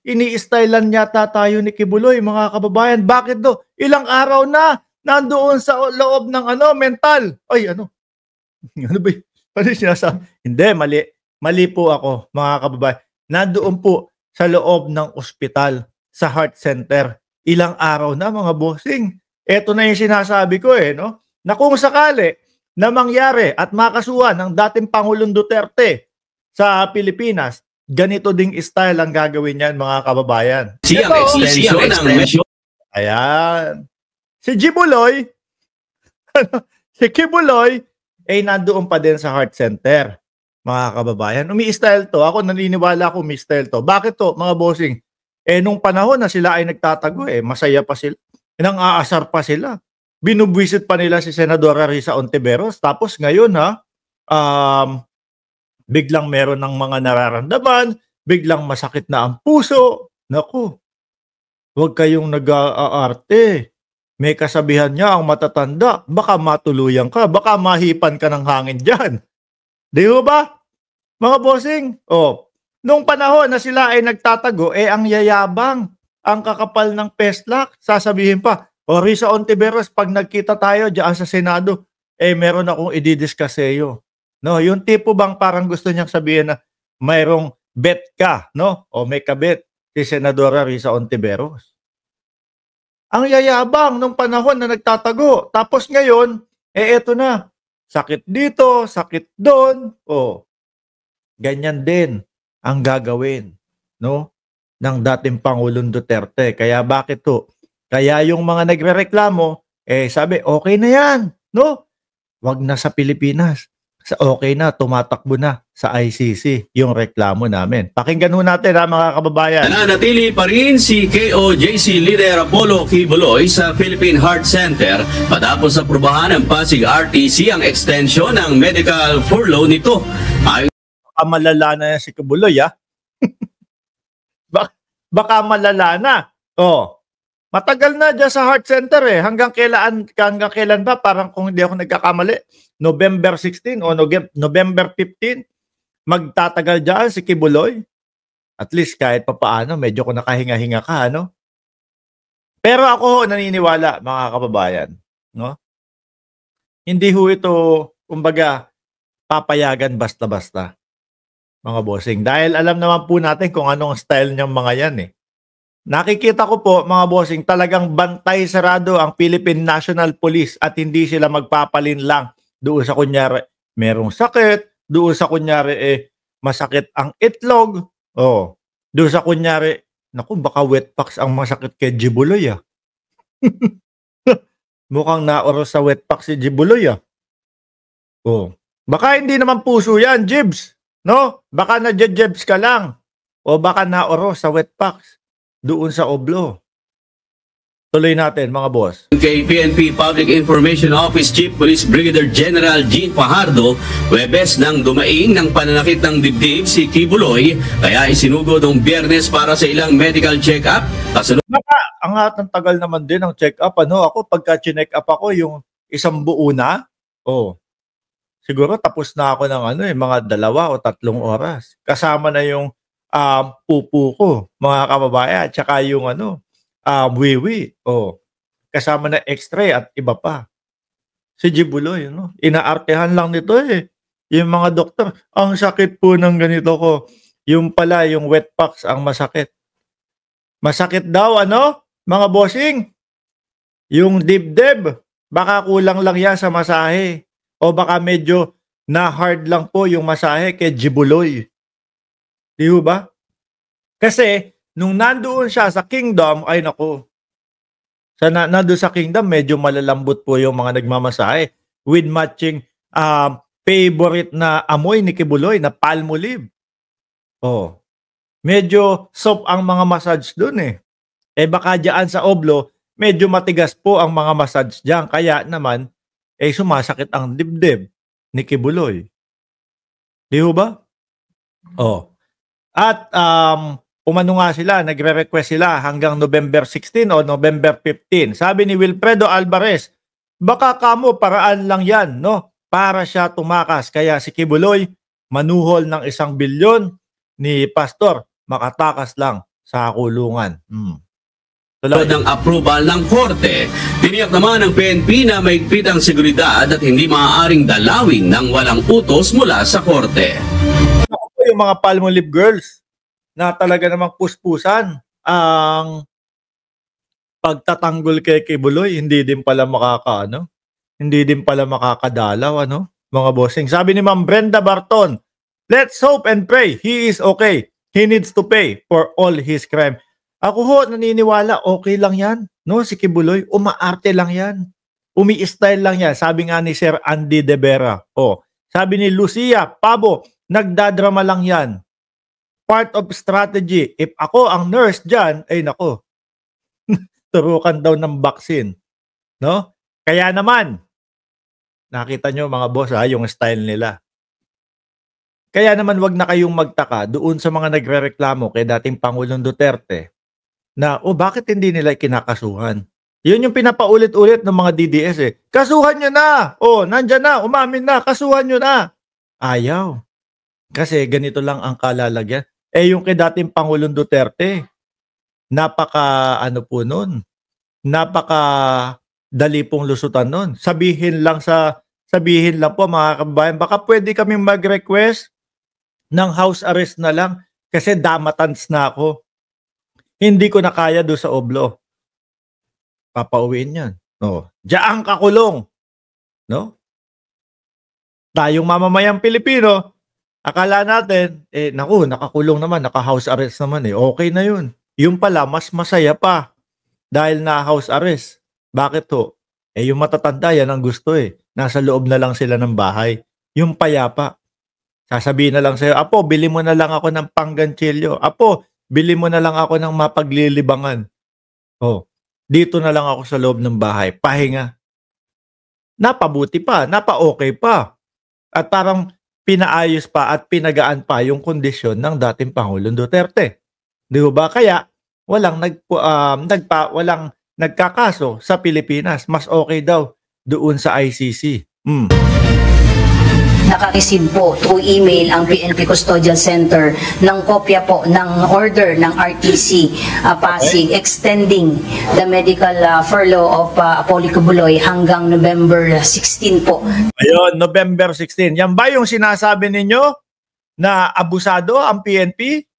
ini-stylean yata tayo ni Kibuloy, mga kababayan. Bakit do? Ilang araw na nandoon sa loob ng mental. Ay, ano? Ano ba? Ano sinasa? Hindi, mali. Mali po ako, mga kababayan. Nandoon po sa loob ng ospital, sa heart center. Ilang araw na, mga bossing. Ito na yung sinasabi ko no? Na kung sakali na mangyari at makasuhan ng dating Pangulong Duterte sa Pilipinas, ganito ding style ang gagawin niyan, mga kababayan. Siyang extension. Ayan. Si Jibuloy, si Kibuloy, nandoon pa din sa heart center, mga kababayan. Umi-style to. Ako naniniwala ako umi-style to. Bakit to, mga bossing? Nung panahon na sila ay nagtatago, masaya pa sila. Nang-aasar pa sila. Binubwisit pa nila si Senadora Risa Ontiveros. Tapos ngayon, biglang meron ng mga nararamdaman, biglang masakit na ang puso. Naku, huwag kayong nag-aarte. May kasabihan niya ang matatanda, baka matuluyan ka, baka mahipan ka ng hangin dyan. Di ba? Mga bossing, nung panahon na sila ay nagtatago, ang yayabang, ang kakapal ng peslak, sasabihin pa, Risa Ontiveros, pag nagkita tayo dyan sa Senado, meron akong i-discuss sa'yo. No, yung tipo bang parang gusto niyang sabihin na mayroong bet ka, no? O may kabet si Senadora Risa Ontiveros. Ang yayabang nung panahon na nagtatago. Tapos ngayon, eto na. Sakit dito, sakit doon. Ganyan din ang gagawin, no? Ng dating Pangulong Duterte. Kaya bakit to? Kaya yung mga nagrereklamo, sabi, okay na yan, no? Wag na sa Pilipinas. Okay na, tumatakbo na sa ICC yung reklamo namin. Pakinggan ho natin mga kababayan. Nananatili pa rin si KOJC Leader Apollo Kibuloy sa Philippine Heart Center matapos aprubahan ng Pasig RTC ang extension ng medical furlough nito. Baka malala na si Kibuloy, baka malala na. Matagal na dyan sa heart center Hanggang kailan ba? Parang kung hindi ako nagkakamali, November 16 o November 15, magtatagal dyan si Kibuloy. At least kahit papaano, medyo kung nakahinga-hinga ka, Pero ako naniniwala, mga kababayan, no? Hindi ho ito, kumbaga, papayagan basta-basta, mga bossing. Dahil alam naman po natin kung anong style niyang mga yan Nakikita ko po, mga bossing, talagang bantay sarado ang Philippine National Police at hindi sila magpapalin lang doon sa kunyari merong sakit, doon sa kunyari masakit ang itlog, doon sa kunyari, naku, baka wetpacks ang masakit kay Jibuloy Mukhang naoros sa wetpacks si Jibuloy Baka hindi naman puso yan, Jibs, no? Baka na-jibs ka lang o baka naoros sa wetpacks doon sa oblo. Tuloy natin, mga boss. Kay PNP Public Information Office Chief Police Brigadier General Jean Fajardo, Huwebes nang dumaing ng pananakit ng dibdib si Kibuloy, kaya isinugod ng Biyernes para sa ilang medical check-up. Ang tagal naman din ng check-up. Ako, pagka chinek up ako, yung isang buo na, siguro tapos na ako ng mga 2 o 3 oras. Kasama na yung pupo ko, mga kababayan, at saka yung wiwi, kasama na x-ray at iba pa. Si Jibuloy, inaartehan lang nito Yung mga doktor, ang sakit po ng ganito ko. Yung pala, yung wetpacks ang masakit. Masakit daw, mga bossing? Yung dibdib, baka kulang lang yan sa masahe. O baka medyo na-hard lang po yung masahe kay Jibuloy. Di ba? Kasi, nung nandoon siya sa kingdom, ay naku, nandoon sa kingdom, medyo malalambot po yung mga nagmamasahe with matching favorite na amoy ni Kibuloy na Palmolive. Medyo soft ang mga massage doon baka dyan sa oblo, medyo matigas po ang mga massage dyan. Kaya naman, sumasakit ang dibdib ni Kibuloy. Di ba? At umano nga sila, nagre-request sila hanggang November 16 o November 15. Sabi ni Wilfredo Alvarez, baka kamo paraan lang yan, para siya tumakas. Kaya si Kibuloy, manuhol ng 1 bilyon ni Pastor, makatakas lang sa kulungan. Tuloy. ng approval ng korte. Tiniyak naman ng PNP na mahigpit ang seguridad at hindi maaaring dalawin ng walang utos mula sa korte. Ako po yung mga Palmolive girls na talaga namang puspusan ang pagtatanggol kay Kibuloy, hindi din pala makakadalaw, mga bossing. Sabi ni Ma'am Brenda Barton, let's hope and pray he is okay. He needs to pay for all his crime. Ako ho, naniniwala, okay lang yan. No, si Kibuloy, umaarte lang yan. Umi-style lang yan. Sabi nga ni Sir Andy De Vera. Sabi ni Lucia Pabo, nagdadrama lang yan. Part of strategy. If ako ang nurse dyan, ay nako, turukan daw ng vaccine. No? Kaya naman, nakita nyo mga boss yung style nila. Kaya naman wag na kayong magtaka doon sa mga nagrereklamo kay dating Pangulong Duterte na, bakit hindi nila kinakasuhan? Yun yung pinapaulit-ulit ng mga DDS Kasuhan nyo na! Nandyan na, umamin na, kasuhan nyo na! Ayaw. Kasi ganito lang ang kalalagyan. Yung kay dating Pangulong Duterte, napaka dali pong lusutan nun. Sabihin lang po mga kababayan, baka pwede kaming mag-request ng house arrest na lang kasi damatans na ako. Hindi ko na kaya doon sa Oblo. Papauwiin yan. Diyan kakulong. No? Tayong mamamayang Pilipino, akala natin, nakakulong naman, naka-house arrest naman okay na yun. Yung pala, mas masaya pa dahil na house arrest. Bakit ho? Yung matatanda yan ang gusto Nasa loob na lang sila ng bahay. Yung payapa. Sasabihin na lang sa'yo, Apo, bili mo na lang ako ng pangganchilyo. Apo, bili mo na lang ako ng mapaglilibangan. Dito na lang ako sa loob ng bahay. Pahinga. Napabuti pa, napa-okay pa. At parang pinaayos pa at pinagaan pa yung kondisyon ng dating Pangulong Duterte. Di ba? Kaya walang nagkakaso sa Pilipinas. Mas okay daw doon sa ICC. Nakareceive po through email ang PNP Custodial Center ng kopya po ng order ng RTC Pasig extending the medical furlough of Apollo Kibuloy hanggang November 16 po. Ayun, November 16. Yan ba yung sinasabi ninyo na abusado ang PNP?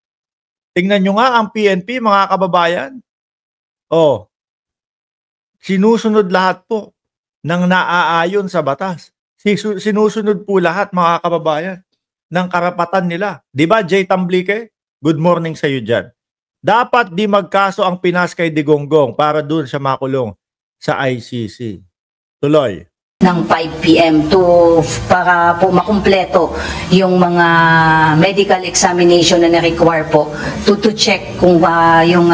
Tingnan nyo nga ang PNP, mga kababayan. Sinusunod lahat po ng naaayon sa batas. Sinusunod po lahat, mga kababayan, ng karapatan nila. Di ba, Jay Tamblique? Good morning sa iyo dyan. Dapat di magkaso ang Pinas kay Digonggong para doon siya makulong sa ICC. Tuloy. Ng 5 p.m. para po makumpleto yung mga medical examination na na-require po to check kung yung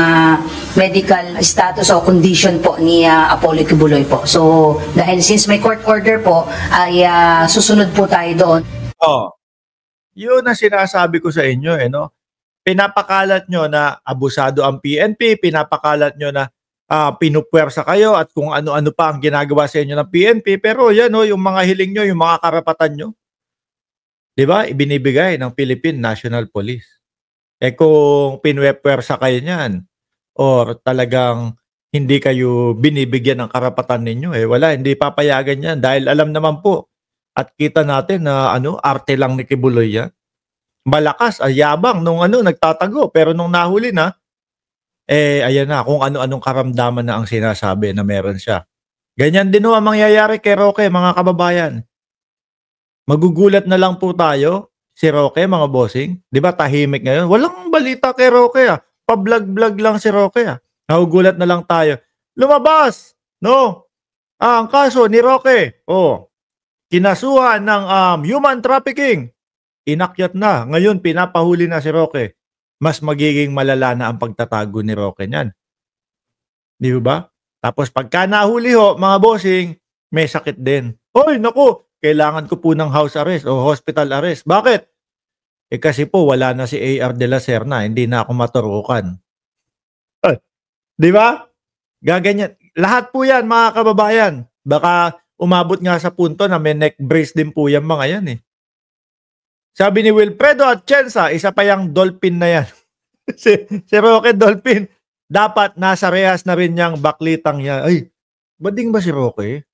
medical status o condition po ni Apollo Kibuloy po. So, dahil since may court order po, ay susunod po tayo doon. Yun ang sinasabi ko sa inyo, Pinapakalat nyo na abusado ang PNP, pinapakalat nyo na pinupwersa kayo at kung ano-ano pa ang ginagawa sa inyo ng PNP, pero yan yung mga hiling nyo, yung mga karapatan nyo, di ba, ibinibigay ng Philippine National Police. Kung pinupwersa kayo niyan or talagang hindi kayo binibigyan ng karapatan ninyo, wala, hindi papayagan yan dahil alam naman po at kita natin na arte lang ni Kibuloy yan. Malakas, yabang nung nagtatago, pero nung nahuli na, ayan na, kung ano-anong karamdaman na ang sinasabi na meron siya. Ganyan din ang mangyayari kay Roque, mga kababayan. Magugulat na lang po tayo, si Roque, mga bossing. Di ba, tahimik ngayon? Walang balita kay Roque, Pa-vlog-vlog lang si Roque, Nagugulat na lang tayo. Lumabas! No? Ang kaso ni Roque, kinasuhan ng human trafficking. Inakyat na. Ngayon, pinapahuli na si Roque. Mas magiging malala na ang pagtatago ni Roque niyan. Di ba? Tapos pagka nahuli mga bossing, may sakit din. Naku, kailangan ko po ng house arrest o hospital arrest. Bakit? Kasi po wala na si AR de la Serna, hindi na ako maturukan. Di ba? Gaganyan. Lahat po yan, mga kababayan. Baka umabot nga sa punto na may neck brace din po yan mga yan Sabi ni Wilfredo Atienza, isa pa yung dolphin na yan. si Roque Dolphin, dapat nasa rehas na rin niyang baklitang niya. Ay, bading ba si Roque?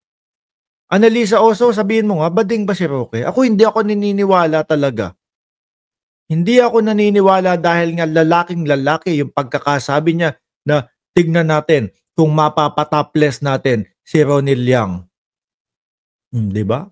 Annalisa Oso, sabihin mo nga, bading ba si Roque? Ako hindi ako naniniwala talaga. Hindi ako naniniwala dahil nga lalaking lalaki yung pagkakasabi niya na tignan natin kung mapapatopless natin si Ronnie Liang. Di ba?